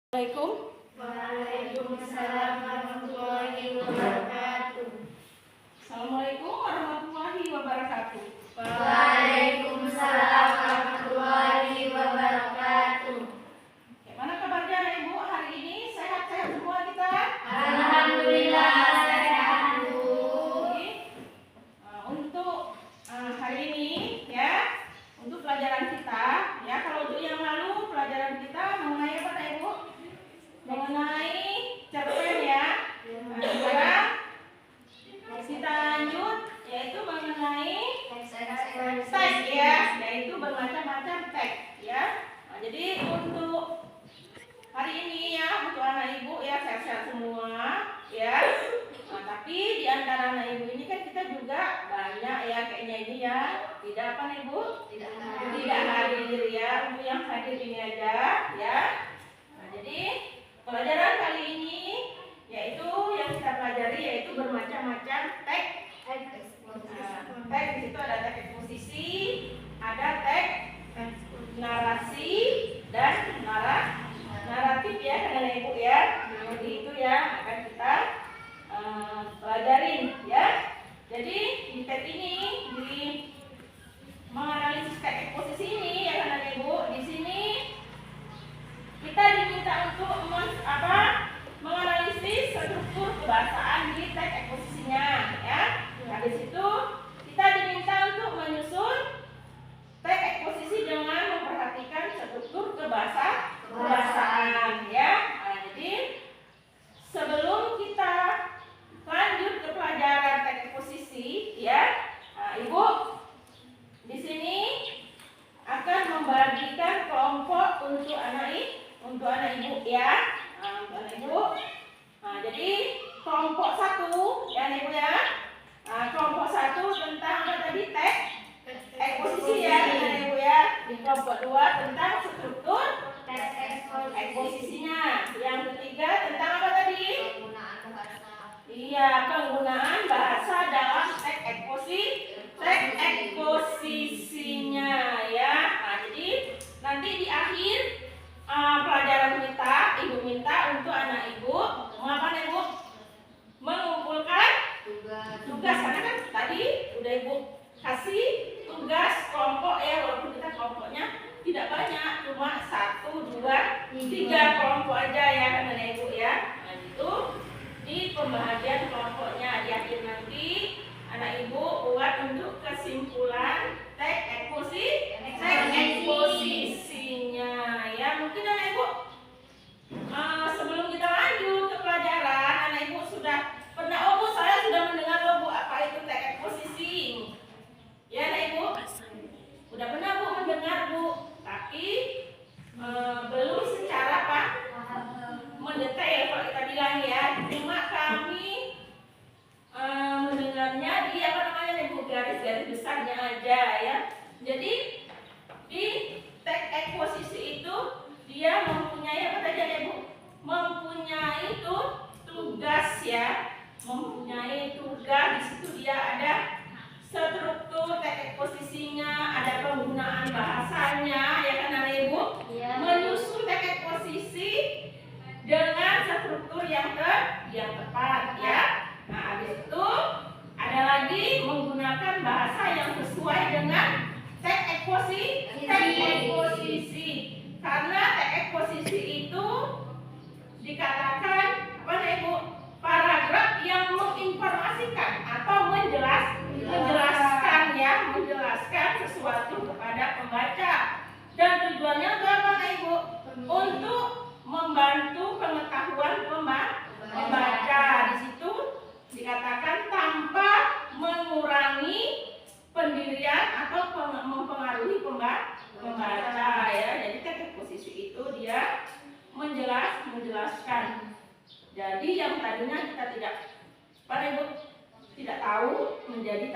Assalamualaikum. Waalaikumsalam warahmatullahi wabarakatuh. Assalamualaikum warahmatullahi wabarakatuh. Waalaikumsalam warahmatullahi wabarakatuh. Gimana kabarnya Ibu hari ini? Sehat-sehat semua kita? Alhamdulillah sehat Bu. Untuk hari ini ya, untuk pelajaran kita ya, kalau untuk yang lalu pelajaran kita mengenai apa Ibu? Mengenai cerpen ya. Sekarang kita lanjut yaitu mengenai teks ya, yaitu bermacam-macam teks ya. Jadi untuk hari ini ya, untuk anak ibu ya sehat-sehat semua ya. Tapi di antara anak ibu ini kan kita juga banyak ya kayaknya ini ya tidak apa nih Bu? Tidak hadir ya. Untuk yang hadir ini aja ya. Jadi pelajaran kali ini yaitu yang kita pelajari yaitu bermacam-macam teks. Teks di situ ada teks eksposisi, ada teks narasi dan naratif ya karena Ibu ya. Jadi itu ya akan kita pelajarin ya. Jadi di teks ini di menganalisis teks eksposisi ini ya karena Ibu di sini kita diminta untuk menganalisis struktur kebahasaan di teks eksposisinya ya. Nah, di situ kita diminta untuk menyusun teks eksposisi dengan memperhatikan struktur kebahasaan ya. Nah, jadi sebelum kita lanjut ke pelajaran teks eksposisi ya, Ibu di sini akan membagikan kelompok untuk anak ibu ya. Untuk anak ibu. Jadi kelompok 1 ya Ibu ya. Kelompok 1 tentang apa tadi teks eksposisi ya Ibu ya. Di kelompok 2 tentang struktur eksposisinya. Yang ketiga tentang apa tadi? Iya, penggunaan bahasa dalam teks eksposisinya ya. Nah, jadi nanti di akhir pelajaran kita, Ibu minta untuk anak Ibu mengapa Ibu? Mengumpulkan tugas karena kan tadi udah Ibu kasih tugas kelompok ya, walaupun kita kelompoknya tidak banyak, cuma 1, 2, 3 kelompok aja ya karena Ibu ya. Nah, itu di pembahagian kelompoknya di akhir nanti anak Ibu buat untuk kesimpulan teks eksposisinya ya. Mungkin anak Ibu sebelum kita lanjut ke pelajaran anak Ibu sudah pernah Bu saya sudah mendengar Bu apa itu teks eksposisi ya anak Ibu sudah pernah Bu mendengar Bu tapi belum secara mendetail kalau kita bilang ya, cuma kami mendengarnya di apa namanya Ibu garis-garis besarnya aja ya. Jadi di teks eksposisi itu dia mempunyai apa tadi Ibu? Mempunyai itu tugas ya, mempunyai tugas. Di situ dia ada struktur teks eksposisinya, ada penggunaan bahasanya ya kan Ibu? Menyusun teks eksposisi dengan struktur yang tepat ya. Nah, habis itu ada lagi menggunakan bahasa yang sesuai dengan teks eksposisi. Karena teks eksposisi itu dikatakan apa Ibu? Paragraf yang menginformasikan atau menjelaskan sesuatu kepada pembaca. Dan tujuannya untuk apa Ibu? Untuk membantu pengetahuan pembaca. Di situ dikatakan tanpa mengurangi pendirian atau mempengaruhi pembaca ya. Jadi teks eksposisi itu dia menjelaskan. Jadi yang tadinya kita tidak tahu menjadi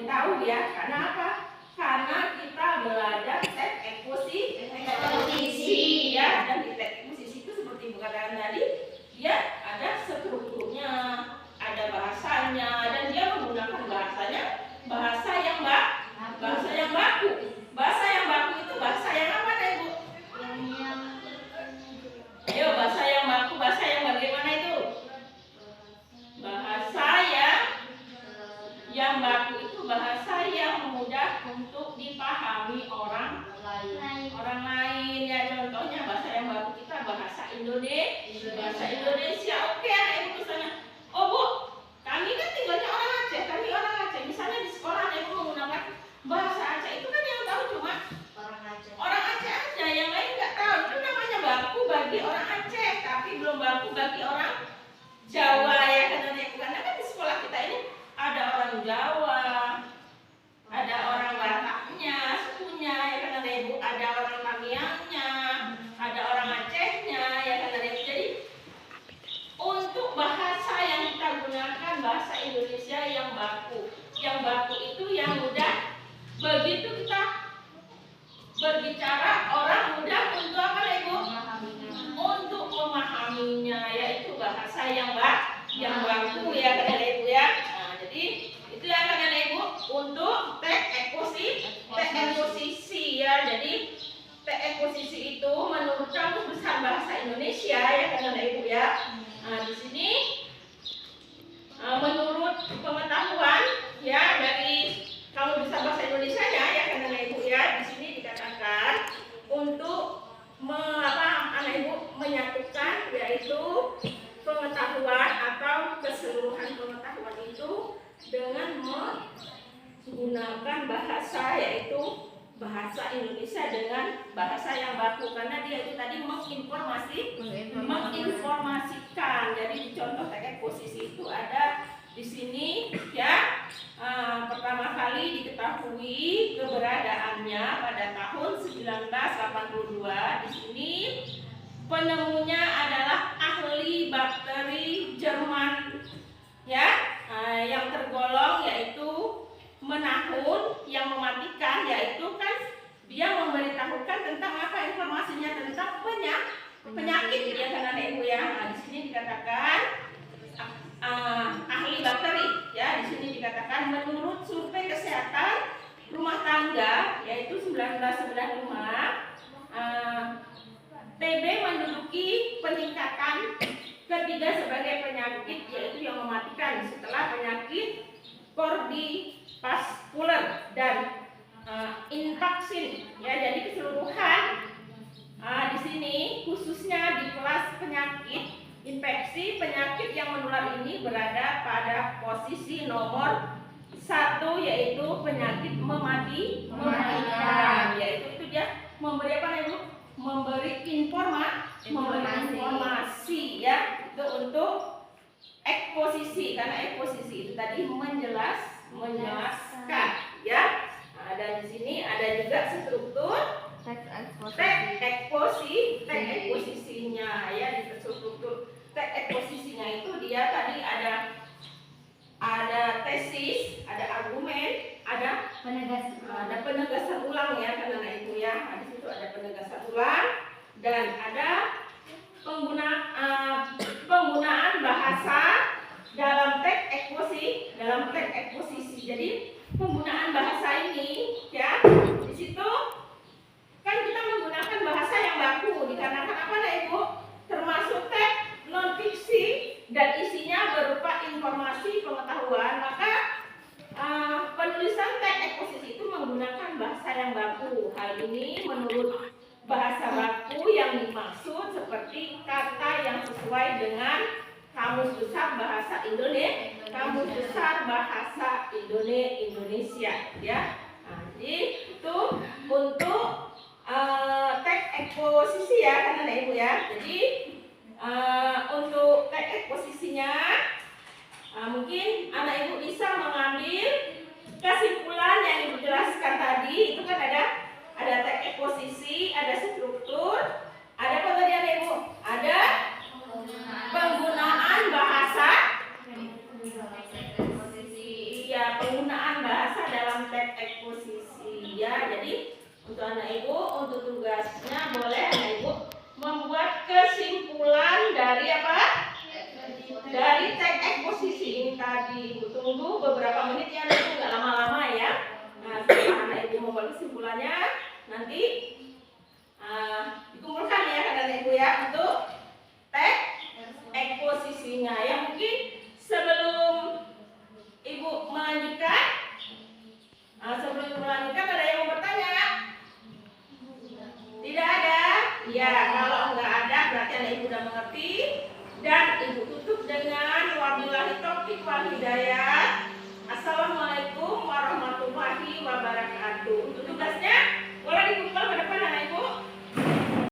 tahu ya. Karena apa? Karena kita belajar teks eksposisi ya. Dan di teks eksposisi itu seperti Ibu katakan tadi, dia ada strukturnya, ada bahasanya, dan dia menggunakan bahasa yang baku. Bahasa yang baku itu bahasa yang apa Ibu? Indonesia. Bahasa Indonesia. Oke, anak ibu misalnya. Oh bu, kami kan tinggalnya orang Aceh. Kami orang Aceh. Misalnya di sekolah anak ibu menggunakan bahasa Aceh. Itu kan yang tahu cuma orang Aceh aja. Yang lain nggak tahu. Itu namanya baku bagi orang Aceh. Tapi belum baku bagi orang Jawa ya karena kan di sekolah kita ini ada orang Jawa, ada orang Bataknya, sukunya ya kan ibu, ada orang Tamiangnya, ada orang Acehnya ya kan ibu. Jadi untuk bahasa yang kita gunakan bahasa Indonesia yang baku itu yang mudah begitu kita berbicara orang mudah untuk apa ibu? Untuk memahaminya, yaitu bahasa yang baku ya kan ibu ya. Nah, jadi itu yang kan ibu untuk teks eksposisi ya. Jadi teks eksposisi itu menurut Kamus Besar Bahasa Indonesia ya kan ibu ya. Nah, di sini menurut pengetahuan ya dari Kamus Besar Bahasa Indonesia ya kan ibu ya, di sini dikatakan untuk anak ibu menyatukan yaitu pengetahuan atau keseluruhan pengetahuan itu dengan menggunakan bahasa yaitu bahasa Indonesia dengan bahasa yang baku karena dia itu tadi menginformasikan. Jadi di contoh teks posisi itu ada di sini ya. Pertama kali diketahui keberadaannya pada tahun 1982. Di sini penemunya adalah ahli bakteri Jerman ya, yang tergolong yaitu menahun yang mematikan, yaitu kan dia memberitahukan tentang apa informasinya tentang penyakit ya kan ibu ya. Nah, di sini dikatakan ahli bakteri ya, di sini dikatakan menurut survei kesehatan rumah tangga yaitu 1995 TB menduduki peningkatan ketiga sebagai penyakit yaitu yang mematikan setelah penyakit kardiovaskular dan infeksi ya. Jadi keseluruhan di sini khususnya di kelas penyakit infeksi penyakit yang menular ini berada pada posisi nomor 1 yaitu penyakit mematikan, yaitu itu dia memberi apa ibu? Memberi informasi ya, itu untuk eksposisi karena eksposisi itu tadi menjelaskan ya. Nah, dan di sini ada juga struktur teks eksposisinya ya. Di struktur teks eksposisinya itu dia tadi ada tesis, ada argumen, ada penegasan ulang ya karena itu ya. Nah, di situ ada penegasan ulang dan ada penggunaan bahasa dalam teks eksposisi. Jadi penggunaan bahasa ini ya, di situ kan kita menggunakan bahasa yang baku dikarenakan apa ibu? Termasuk teks non fiksi dan isinya berupa informasi pengetahuan, maka penulisan teks eksposisi itu menggunakan bahasa yang baku. Hal ini menurut bahasa baku yang dimaksud seperti kata yang sesuai dengan Kamus Besar Bahasa Indonesia ya. Nah, jadi itu untuk teks eksposisi ya karena ibu ya. Jadi untuk teks eksposisinya mungkin anak ibu bisa mengambil kesimpulan yang ibu jelaskan tadi. Itu kan ada teks eksposisi, ada struktur, ada apa tadi anak ibu? Ada penggunaan bahasa. Iya, penggunaan bahasa dalam teks eksposisi ya. Jadi untuk anak ibu, untuk tugasnya boleh anak ibu membuat kesimpulan dari apa? Dari teks eksposisi ini tadi. Ibu tunggu beberapa menit ya, anak ibu nggak lama-lama ya. Nah, setelah anak ibu membuat kesimpulannya, nanti dikumpulkan ya anak ibu ya untuk teks eksposisinya ya. Mungkin sebelum ibu melanjutkan, ada yang mau bertanya? Tidak ada? Ya, kalau nggak ada berarti dan ibu sudah mengerti. Dan ibu tutup dengan wabillahi taufiq wal hidayah.